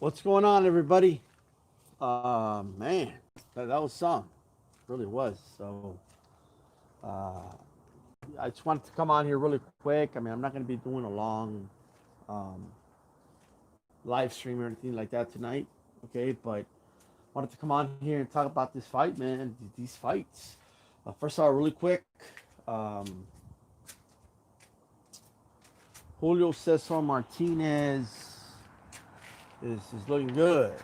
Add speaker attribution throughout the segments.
Speaker 1: What's going on, everybody? Man, that was some. Really was. So, uh, I just wanted to come on here really quick. I mean, I'm not going to be doing a long um, live stream or anything like that tonight. Okay, but wanted to come on here and talk about this fight, man. These fights. First of all, really quick, um, Julio Cesar Martinez is looking good.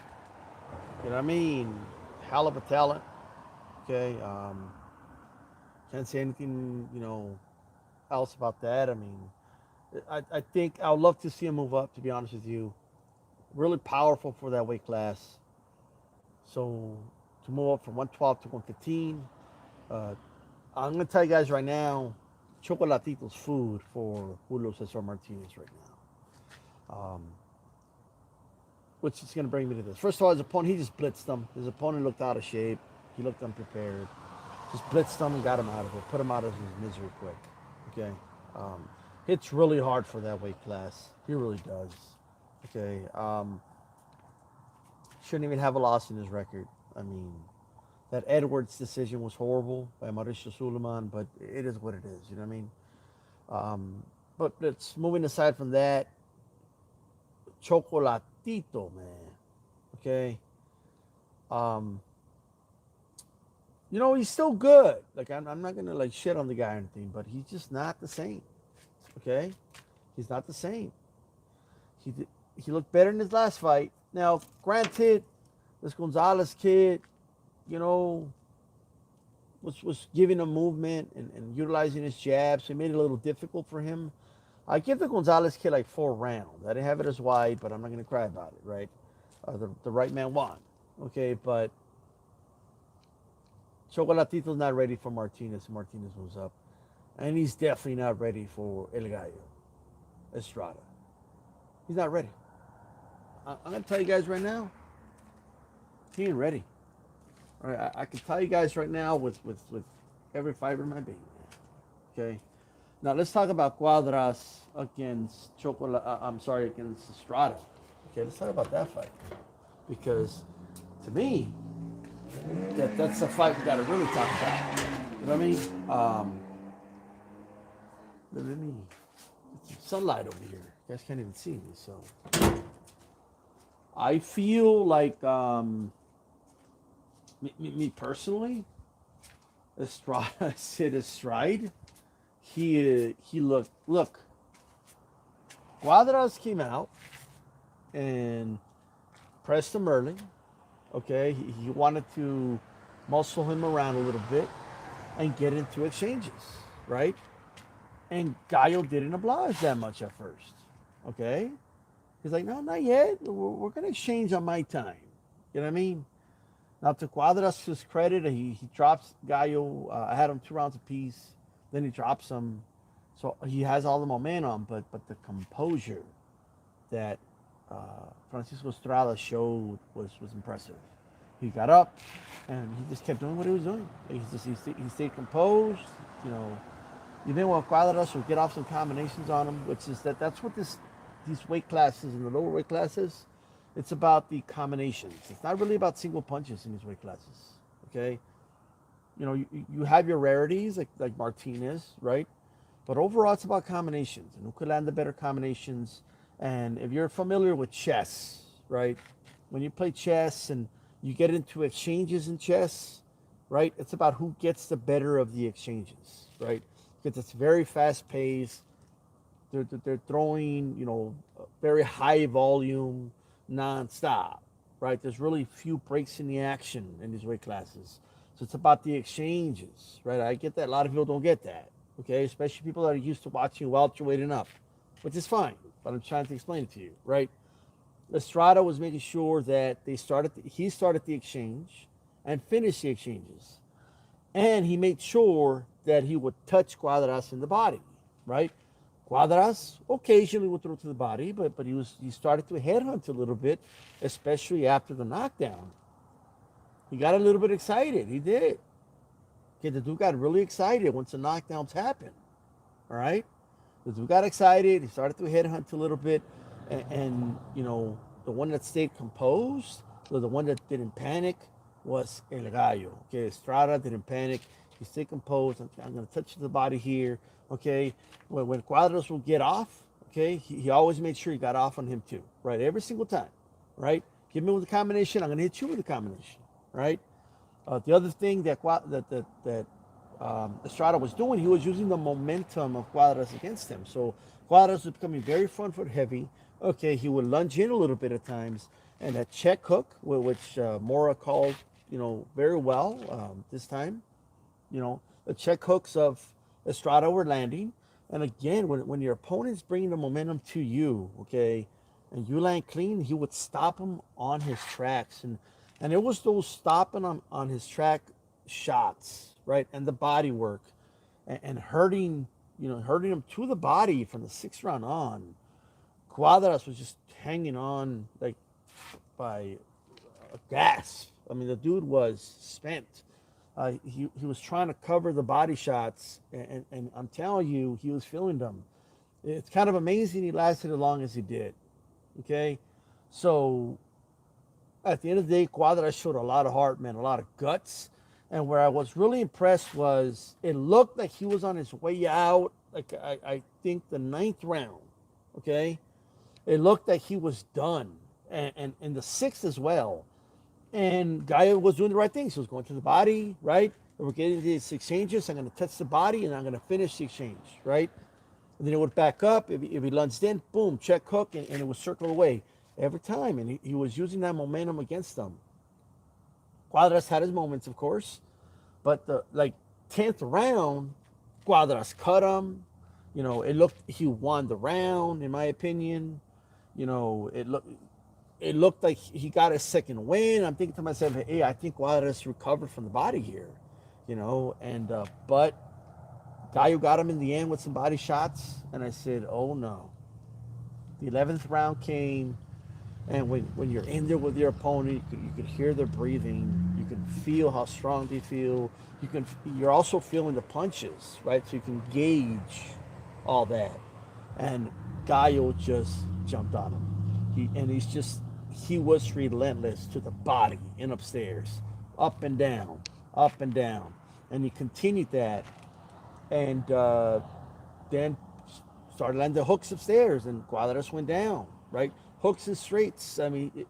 Speaker 1: You know what I mean? Hell of a talent. Okay. Can't say anything, else about that. I mean, I think I would love to see him move up. To be honest with you, really powerful for that weight class. So to move up from 112 to 115, uh, I'm gonna tell you guys right now, Chocolatito's food for Julio Cesar Martinez right now. Which is gonna bring me to this. First of all, his opponent, he just blitzed him. His opponent looked out of shape. He looked unprepared. Just blitzed him and got him out of it. Put him out of his misery quick. Okay. Um, hits really hard for that weight class. He really does. Okay. Shouldn't even have a loss in his record. I mean, that Edwards decision was horrible by Mauricio Suleiman, but it is what it is. You know what I mean? But let's moving aside from that. Chocolatito, man. Okay. Um, he's still good. Like I'm not gonna like shit on the guy or anything, but he's just not the same. Okay, he's not the same. He he looked better in his last fight. Now, granted, this Gonzalez kid, you know, was giving him movement and utilizing his jabs. So it made it a little difficult for him. I give the Gonzalez kid like 4 rounds. I didn't have it as wide, but I'm not gonna cry about it, right? The right man won. Okay, but Chocolatito's not ready for Martinez. Martinez moves up. And he's definitely not ready for El Gallo, Estrada. He's not ready. I'm going to tell you guys right now, he ain't ready. All right, I can tell you guys right now with every fiber in my being. Okay? Now, let's talk about Cuadras against against Estrada. Okay, let's talk about that fight. Because to me, that's a fight we got to really talk about. You know what I mean? Let me get some sunlight over here. You guys can't even see me, so I feel like me personally, Estrada hit his stride. He look. Cuadras came out and pressed him early. Okay, he wanted to muscle him around a little bit and get into exchanges, right? And Gallo didn't oblige that much at first. Okay, he's like, no, not yet. We're gonna exchange on my time. You know what I mean? Now to Cuadras' credit, he drops Gallo. I had him 2 rounds apiece. Then he drops him, so he has all the momentum. But the composure that Francisco Estrada showed was impressive. He got up and he just kept doing what he was doing. He stayed composed. You know, you then want Cuadras will get off some combinations on him, which is that's what these weight classes and the lower weight classes. It's about the combinations. It's not really about single punches in these weight classes. Okay, you have your rarities like Martinez, right? But overall, it's about combinations and who could land the better combinations. And if you're familiar with chess, right? When you play chess and you get into exchanges in chess, right? It's about who gets the better of the exchanges, right? Because it's very fast paced. They're throwing, very high volume, nonstop, right? There's really few breaks in the action in these weight classes. So it's about the exchanges, right? I get that. A lot of people don't get that, okay? Especially people that are used to watching welterweight up, which is fine. But I'm trying to explain it to you, right? Estrada was making sure that he started the exchange and finished the exchanges. And he made sure that he would touch Cuadras in the body, right? Cuadras occasionally would throw to the body, but he started to headhunt a little bit, especially after the knockdown. He got a little bit excited. He did. Okay, the dude got really excited once the knockdowns happened. All right? The dude got excited. He started to headhunt a little bit. And the one that stayed composed, or the one that didn't panic, was El Gallo. Okay, Estrada didn't panic. He stayed composed. I'm going to touch the body here. Okay, when Cuadras will get off, okay, he always made sure he got off on him too, right? Every single time, right? Give me with a combination. I'm going to hit you with a combination, right? The other thing that Estrada was doing, he was using the momentum of Cuadras against him. So Cuadras was becoming very front foot heavy. Okay, he would lunge in a little bit at times, and that check hook, which Mora called, very well this time. The check hooks of Estrada were landing, and again, when your opponent's bringing the momentum to you, okay, and you land clean, he would stop him on his tracks, and it was those stopping on his track shots, right, and the body work, and hurting him to the body from the sixth round on. Cuadras was just hanging on like by a gasp. I mean, the dude was spent. He was trying to cover the body shots, and I'm telling you, he was feeling them. It's kind of amazing he lasted as long as he did. Okay, so at the end of the day, Cuadras showed a lot of heart, man, a lot of guts. And where I was really impressed was it looked like he was on his way out. Like I think the ninth round, okay, it looked like he was done, and the sixth as well. And Gallo was doing the right things. He was going to the body, right? And we're getting these exchanges. I'm going to touch the body, and I'm going to finish the exchange, right? And then it would back up. If he lunged in, boom, check hook, and it would circle away every time. And he was using that momentum against them. Cuadras had his moments, of course, but the 10th round, Cuadras cut him. It looked he won the round, in my opinion. It looked like he got a second win. I'm thinking to myself, hey, I think Cuadras recovered from the body here, and but Gallo got him in the end with some body shots, and I said, oh no. The 11th round came, and when you're in there with your opponent, you can hear their breathing, you can feel how strong they feel. You're also feeling the punches, right? So you can gauge all that, and Gallo just jumped on him. He was relentless to the body and upstairs, up and down, and he continued that, and then started landing the hooks upstairs, and Cuadras went down, right? Hooks and straights. I mean,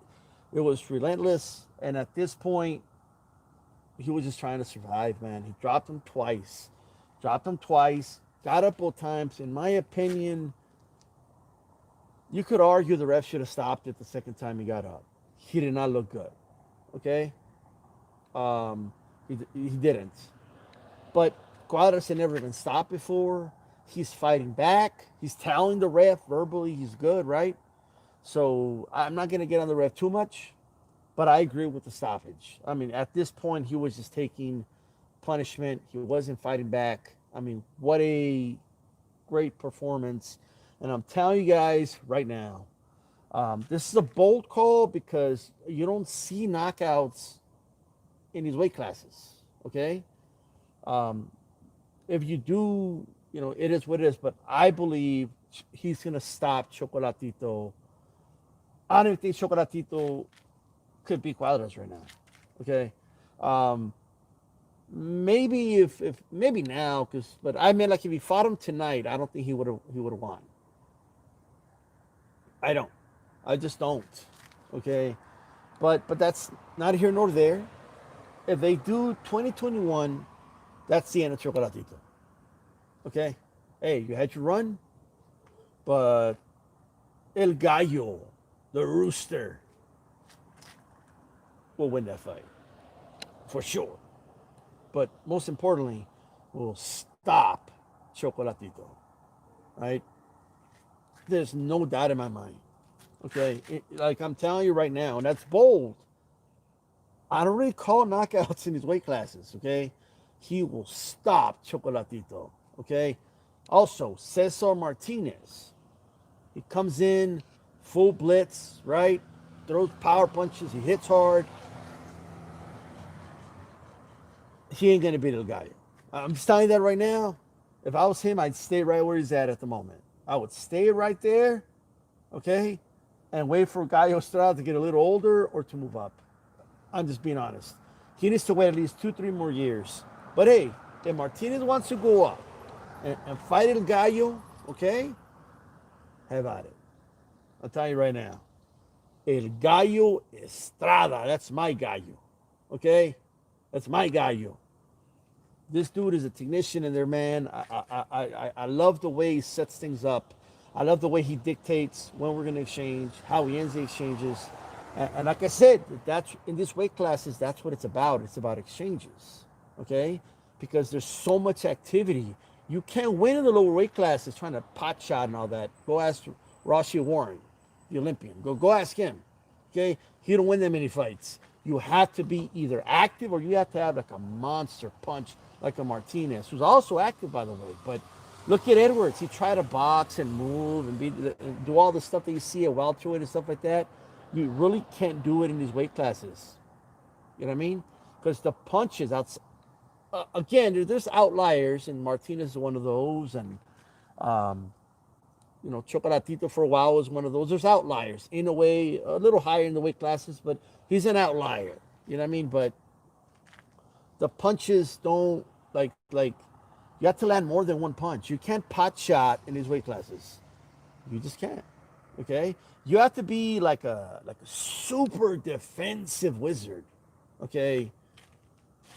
Speaker 1: it was relentless, and at this point, he was just trying to survive, man. He dropped him twice, got up both times. In my opinion, you could argue the ref should have stopped it the second time he got up. He did not look good. Okay? He didn't. But Cuadras had never been stopped before. He's fighting back. He's telling the ref verbally he's good, right? So I'm not going to get on the ref too much, but I agree with the stoppage. I mean, at this point, he was just taking punishment. He wasn't fighting back. I mean, what a great performance. And I'm telling you guys right now, this is a bold call because you don't see knockouts in these weight classes, okay? If you do, it is what it is. But I believe he's going to stop Chocolatito. I don't even think Chocolatito could beat Cuadras right now, okay? Maybe if maybe now, but I mean, like if he fought him tonight, I don't think he would have won. I don't. I just don't. Okay, but that's not here nor there. If they do 2021, that's the end of Chocolatito. Okay, hey, you had your run, but El Gallo, the rooster, will win that fight for sure. But most importantly, will stop Chocolatito. Right? There's no doubt in my mind. Okay, like I'm telling you right now, and that's bold. I don't really call knockouts in these weight classes. Okay, he will stop Chocolatito. Okay, also Cesar Martinez. He comes in full blitz, right? Throws power punches. He hits hard. He ain't gonna beat El Gallo. I'm just telling you that right now. If I was him, I'd stay right where he's at the moment. I would stay right there, okay? and wait for Gallo Estrada to get a little older or to move up. I'm just being honest. He needs to wait at least 2, 3 more years. But hey, if Martinez wants to go up and fight El Gallo, okay, have at it. I'll tell you right now. El Gallo Estrada. That's my Gallo. Okay? That's my Gallo. This dude is a technician in there, man. I love the way he sets things up. I love the way he dictates when we're going to exchange, how he ends the exchanges. And like I said, that's in this weight classes, that's what it's about. It's about exchanges. Okay? Because there's so much activity. You can't win in the lower weight classes trying to pot shot and all that. Go ask Rossi Warren, the Olympian. Go ask him. Okay? He don't win that many fights. You have to be either active or you have to have like a monster punch like a Martinez, who's also active, by the way. But look at Edwards. He tried to box and move and do all the stuff that you see at welterweight and stuff like that. You really can't do it in these weight classes. You know what I mean? Because the punches, again, there's outliers, and Martinez is one of those, and Chocolatito for a while was one of those. There's outliers in a way, a little higher in the weight classes, but he's an outlier. You know what I mean? But the punches don't like you have to land more than one punch. You can't pot shot in these weight classes. You just can't. Okay? You have to be like a super defensive wizard. Okay?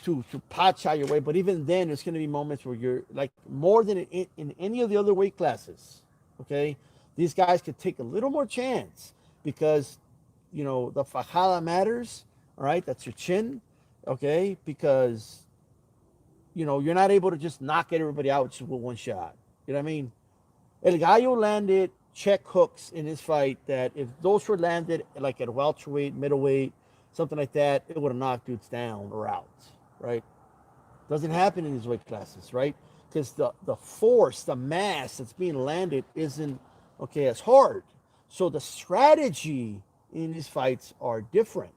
Speaker 1: To pot shot your way, but even then, there's going to be moments where you're like more than in any of the other weight classes. Okay, these guys could take a little more chance because the fajada matters. All right, that's your chin. Okay, because you're not able to just knock everybody out just with one shot. You know what I mean? El Gallo landed check hooks in his fight that if those were landed like at welterweight, middleweight, something like that, it would have knocked dudes down or out. Right? Doesn't happen in these weight classes, right? Because the force, the mass that's being landed isn't as hard. So the strategy in these fights are different.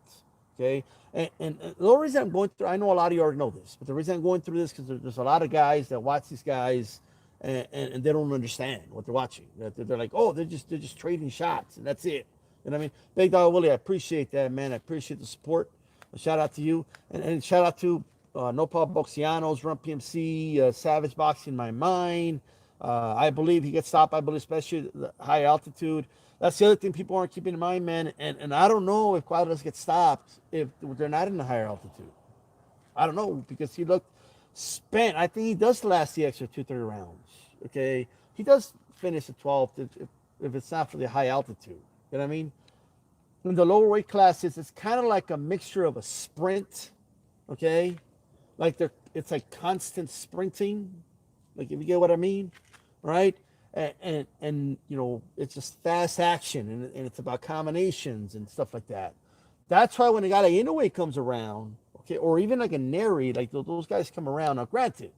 Speaker 1: Okay. And the only reason I'm going through, I know a lot of you already know this, but the reason I'm going through this because there's a lot of guys that watch these guys and they don't understand what they're watching. They're like, oh, they're just trading shots and that's it. You know what I mean? Big Dog Willie, I appreciate that, man. I appreciate the support. A shout out to you and shout out to Nopal Boxianos, Run PMC, Savage Boxing My Mind. I believe he gets stopped, I believe, especially the high altitude. That's the other thing people aren't keeping in mind, man. And I don't know if Cuadras gets stopped if they're not in the higher altitude. I don't know because he looked spent. I think he does last the extra 2-3 rounds. Okay. He does finish at 12th if it's not for the high altitude. You know what I mean? In the lower weight classes, it's kind of like a mixture of a sprint. Okay. Like it's like constant sprinting, like if you get what I mean, right? And it's just fast action and it's about combinations and stuff like that. That's why when a guy like Inoue comes around, okay, or even like a Neri, like those guys come around. Now, granted,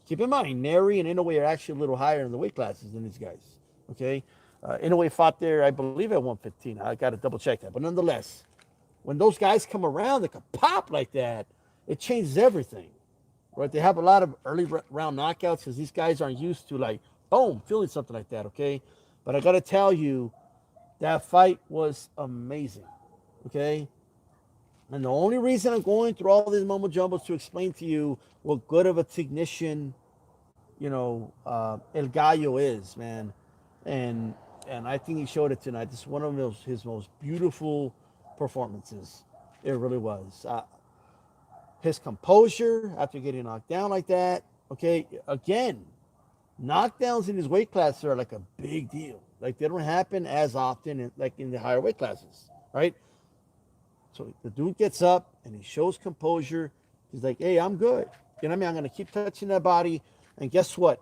Speaker 1: keep in mind, Neri and Inoue are actually a little higher in the weight classes than these guys, okay? Inoue fought there, I believe, at 115. I got to double check that, but nonetheless, when those guys come around, they can pop like that. It changes everything, right? They have a lot of early round knockouts because these guys aren't used to like, boom, feeling something like that, okay? But I got to tell you, that fight was amazing, okay? And the only reason I'm going through all these mumbo jumbles to explain to you what good of a technician, El Gallo is, man. And I think he showed it tonight. This is one of his most beautiful performances. It really was. His composure after getting knocked down like that. Okay, again, knockdowns in his weight class are like a big deal. Like they don't happen as often like in the higher weight classes, right? So the dude gets up and he shows composure. He's like, hey, I'm good. You know what I mean? I'm going to keep touching that body. And guess what?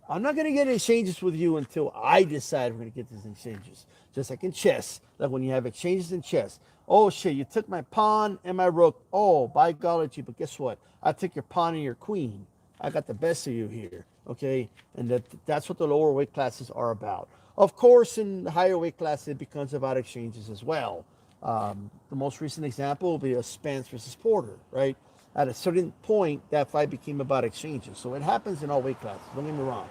Speaker 1: I'm not going to get exchanges with you until I decide we're going to get these exchanges. Just like in chess. Like when you have exchanges in chess. Oh, shit, you took my pawn and my rook. Oh, by golly, but guess what? I took your pawn and your queen. I got the best of you here, okay? And that's what the lower weight classes are about. Of course, in the higher weight classes, it becomes about exchanges as well. The most recent example will be a Spence versus Porter, right? At a certain point, that fight became about exchanges. So it happens in all weight classes. Don't get me wrong.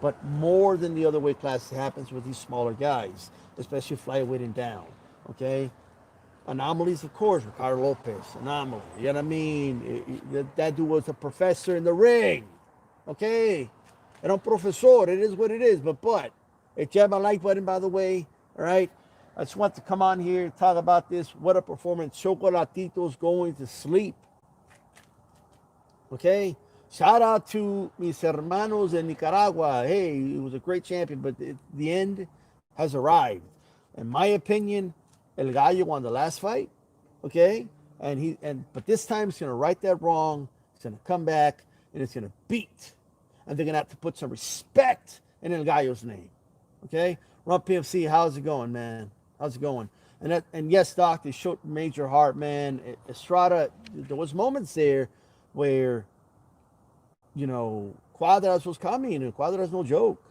Speaker 1: But more than the other weight classes happens with these smaller guys, especially flyweight and down. Okay, anomalies, of course. Ricardo Lopez, anomaly. You know what I mean? That dude was a professor in the ring. Okay, era un professor. It is what it is. But if you have my like button, by the way, all right. I just want to come on here and talk about this. What a performance! Chocolatito's going to sleep. Okay. Shout out to mis hermanos in Nicaragua. Hey, he was a great champion, but the end has arrived. In my opinion, El Gallo won the last fight. Okay, but this time he's gonna right that wrong. He's gonna come back and it's gonna beat, and they're gonna have to put some respect in El Gallo's name. Okay, Rump PFC, how's it going, man? How's it going? And yes, Doc, they showed Major Heart, man. Estrada, there was moments there where Cuadras was coming, and Cuadras no joke.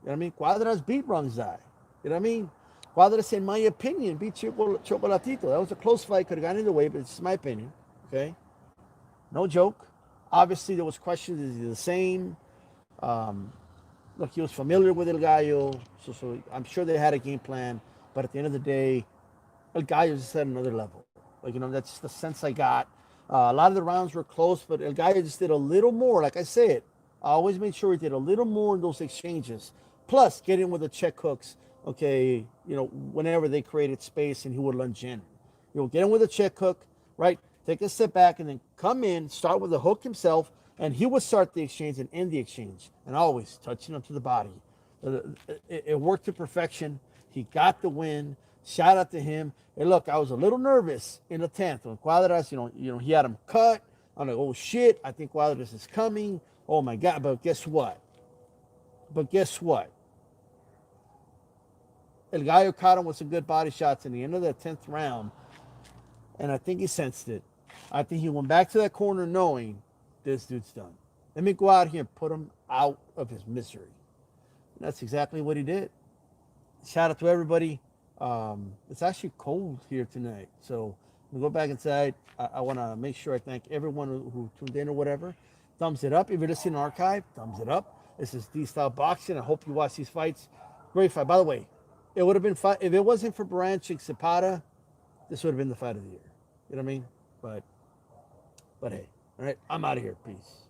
Speaker 1: You know what I mean? Cuadras beat Rungzai. You know what I mean? Cuadras, in my opinion, beat Chocolatito. That was a close fight, could have gone either way, but it's my opinion. Okay? No joke. Obviously, there was questions. Is he the same? Look, he was familiar with El Gallo, so I'm sure they had a game plan. But at the end of the day, El Gallo just at another level. That's the sense I got. A lot of the rounds were close, but El Gallo just did a little more. Like I said, I always made sure he did a little more in those exchanges. Plus, get in with the check hooks, okay, whenever they created space and he would lunge in. Get in with a check hook, right? Take a step back and then come in, start with the hook himself, and he would start the exchange and end the exchange. And always touching him to the body. It worked to perfection. He got the win. Shout out to him. Hey, look, I was a little nervous in the 10th when Cuadras, he had him cut. I'm like, oh shit, I think Cuadras is coming. Oh my God. But guess what? El Gallo caught him with some good body shots in the end of that 10th round. And I think he sensed it. I think he went back to that corner knowing this dude's done. Let me go out here and put him out of his misery. And that's exactly what he did. Shout out to everybody. It's actually cold here tonight, so we go back inside. I want to make sure I thank everyone who tuned in or whatever. Thumbs it up if you're listening archive. Thumbs it up. This is DStyleBoxing. I hope you watch these fights. Great fight. By the way, it would have been fun if it wasn't for Branch and Zapata. This would have been the fight of the year. You know what I mean? But hey, all right. I'm out of here. Peace.